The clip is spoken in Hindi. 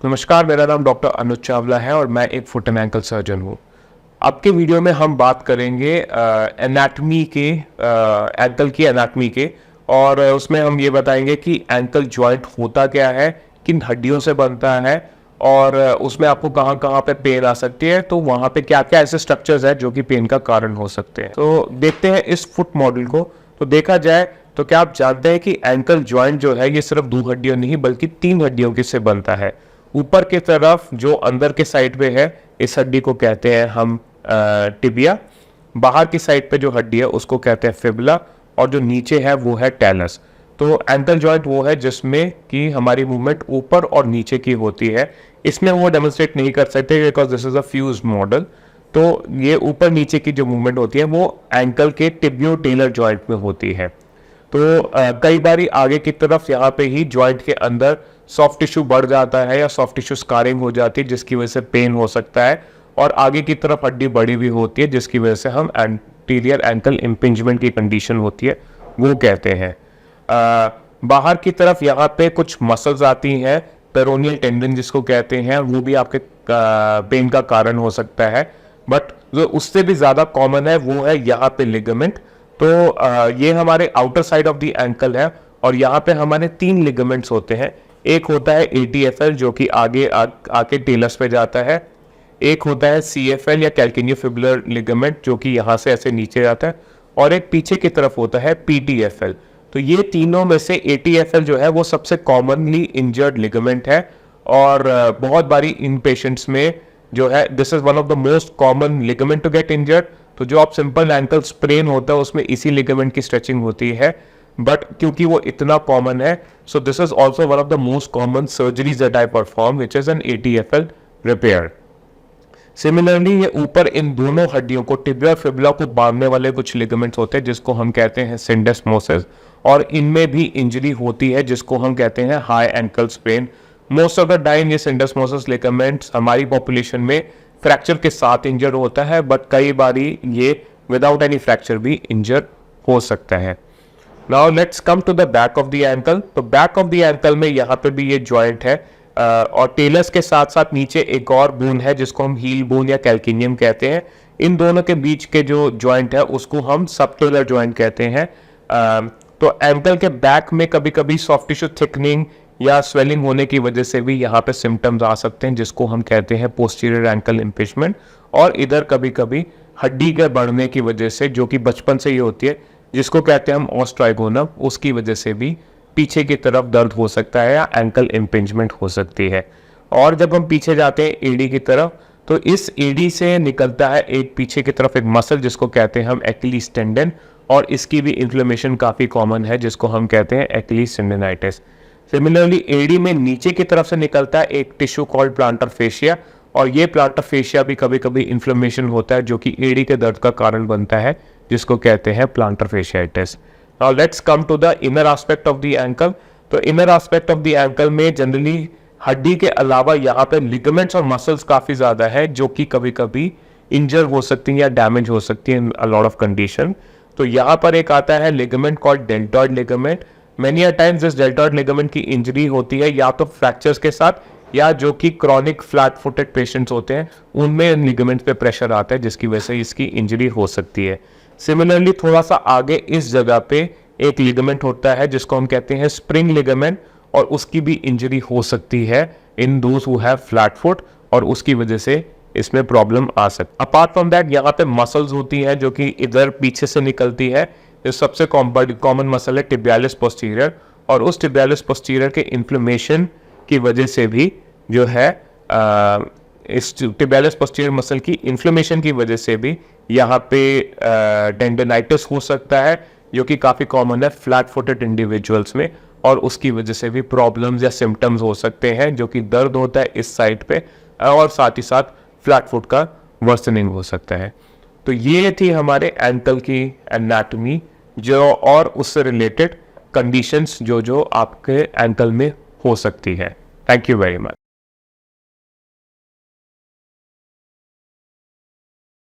नमस्कार, मेरा नाम डॉक्टर अनुज चावला है और मैं एक फुट एंड एंकल सर्जन हूँ। अब के वीडियो में हम बात करेंगे एनाटमी के एंकल की एनाटमी के और उसमें हम ये बताएंगे कि एंकल जॉइंट होता क्या है, किन हड्डियों से बनता है और उसमें आपको कहाँ कहाँ पे पेन आ सकती है, तो वहाँ पे क्या क्या ऐसे स्ट्रक्चर्स हैं जो कि पेन का कारण हो सकते हैं। तो देखते हैं इस फुट मॉडल को। तो देखा जाए तो क्या आप जानते हैं कि एंकल जॉइंट जो है ये सिर्फ 2 हड्डियों नहीं बल्कि 3 हड्डियों की से बनता है। ऊपर की तरफ जो अंदर के साइड पे है इस हड्डी को कहते हैं हम टिबिया। बाहर की साइड पे जो हड्डी है उसको कहते हैं फिबुला और जो नीचे है वो है टैलस। तो एंकल जॉइंट वो है जिसमें कि हमारी मूवमेंट ऊपर और नीचे की होती है। इसमें वो डेमोन्स्ट्रेट नहीं कर सकते because this is a fused model. तो ये ऊपर नीचे की जो मूवमेंट होती है वो एंकल के टिबियो टेलर जॉइंट में होती है। तो कई बारी आगे की तरफ यहाँ पे ही जॉइंट के अंदर सॉफ्ट टिश्यू बढ़ जाता है या सॉफ्ट टिश्यू स्कारिंग हो जाती है जिसकी वजह से पेन हो सकता है और आगे की तरफ हड्डी बड़ी भी होती है जिसकी वजह से हम एंटीरियर एंकल इम्पिंजमेंट की कंडीशन होती है वो कहते हैं। बाहर की तरफ यहाँ पे कुछ मसल्स आती हैं, पेरोनियल टेंडन जिसको कहते हैं, वो भी आपके पेन का कारण हो सकता है। बट जो उससे भी ज़्यादा कॉमन है वो है यहाँ पे लिगामेंट। तो ये हमारे outer side of the ankle है और यहाँ पे हमारे 3 लिगामेंट्स होते हैं। एक होता है ATFL जो कि आगे आके टेलस पे जाता है। एक होता है CFL या कैल्केनियोफिबुलर लिगामेंट जो कि यहाँ से ऐसे नीचे जाता है और एक पीछे की तरफ होता है PTFL। तो ये तीनों में से ATFL जो है वो सबसे कॉमनली इंजर्ड लिगामेंट है और बहुत बारी इन पेशेंट्स में जो है this is one of the most common ligament to get injured. तो जो आप सिंपल एंकल स्प्रेन होता है उसमें इसी लिगामेंट की स्ट्रेचिंग होती है, बट क्योंकि वो इतना कॉमन है so this is also one of the most common surgeries that I perform which is an ATFL repair. Similarly ये ऊपर इन दोनों हड्डियों को टिबिया और फिबुला को बांधने वाले कुछ लिगामेंट्स होते हैं जिसको हम कहते हैं सिंडेस्मोसिस और इनमें भी इंजरी होती है जिसको हम कहते हैं high ankle sprain. Most of the time ये सिंडेस्मोसिस लिगामेंट्स हमारी पॉपुलेशन में फ्रैक्चर के साथ इंजर होता है, बट कई बारी ये विदाउट एनी फ्रैक्चर भी इंजर हो सकता है। Now let's come to the back of the ankle. तो बैक ऑफ द एंकल में यहाँ पे भी ये जॉइंट है और टेलस के साथ साथ नीचे एक और बोन है जिसको हम हील बोन या कैल्केनियम कहते हैं। इन दोनों के बीच के जो जॉइंट है उसको हम सबटेलर जॉइंट कहते हैं। तो एंकल के बैक में कभी कभी सॉफ्ट टिश्यू थिकनिंग या स्वेलिंग होने की वजह से भी यहाँ पे सिम्टम्स आ सकते हैं जिसको हम कहते हैं पोस्टीरियर एंकल इम्पिंजमेंट। और इधर कभी कभी हड्डी के बढ़ने की वजह से जो कि बचपन से ही होती है जिसको कहते हैं हम ऑस्ट्राइगोनम, उसकी वजह से भी पीछे की तरफ दर्द हो सकता है या एंकल इम्पिंजमेंट हो सकती है। और जब हम पीछे जाते हैं एडी की तरफ तो इस एडी से निकलता है एक पीछे की तरफ एक मसल जिसको कहते हैं हम एक्किलीज टेंडन और इसकी भी इन्फ्लेमेशन काफ़ी कॉमन है जिसको हम कहते हैं एक्किलीज टेंडनाइटिस। सिमिलरली एडी में नीचे की तरफ से निकलता है एक टिश्यू कॉल्ड प्लांटर फेशिया और ये प्लांटर फेशिया भी कभी कभी इन्फ्लेमेशन होता है जो कि एडी के दर्द का कारण बनता है जिसको कहते हैं plantar fasciitis. Now let's come to the inner aspect of the ankle. तो inner aspect of the ankle में जनरली हड्डी के अलावा यहाँ पे लिगामेंट्स और मसल्स काफ़ी ज़्यादा है जो कि कभी कभी इंजर हो सकती हैं या डैमेज हो सकती है इन अ लॉट ऑफ कंडीशन। तो यहाँ पर एक आता है ligament called deltoid ligament. Many a times इस डेल्टॉइड लिगामेंट की इंजरी होती है या तो फ्रैक्चर्स के साथ या जो कि क्रॉनिक फ्लैट फुटेड पेशेंट्स होते हैं उनमें लिगामेंट पे प्रेशर आता है जिसकी वजह से इसकी इंजरी हो सकती है। सिमिलरली थोड़ा सा आगे इस जगह पे एक लिगामेंट होता है जिसको हम कहते हैं स्प्रिंग लिगामेंट और उसकी भी इंजरी हो सकती है in those who have flat foot और उसकी वजह से इसमें प्रॉब्लम आ सकती है। अपार्ट फ्रॉम दैट यहाँ पे मसल्स होती हैं जो कि इधर पीछे से निकलती है। जो सबसे कॉमन मसल है टिबियालिस पोस्टीरियर और उस टिबियालिस पोस्टीरियर के इन्फ्लेमेशन की वजह से भी जो है इस टिबियालिस पोस्टीरियर मसल की इन्फ्लेमेशन की वजह से भी यहाँ पे टेंडनाइटिस हो सकता है जो कि काफ़ी कॉमन है फ्लैट फुटेड इंडिविजुअल्स में और उसकी वजह से भी प्रॉब्लम्स या सिम्टम्स हो सकते हैं जो कि दर्द होता है इस साइड पे और साथ ही साथ फ्लैट फुट का वर्सनिंग हो सकता है। तो ये थी हमारे एंकल की एनाटॉमी जो और उससे रिलेटेड कंडीशंस जो आपके एंकल में हो सकती है। Thank you very much.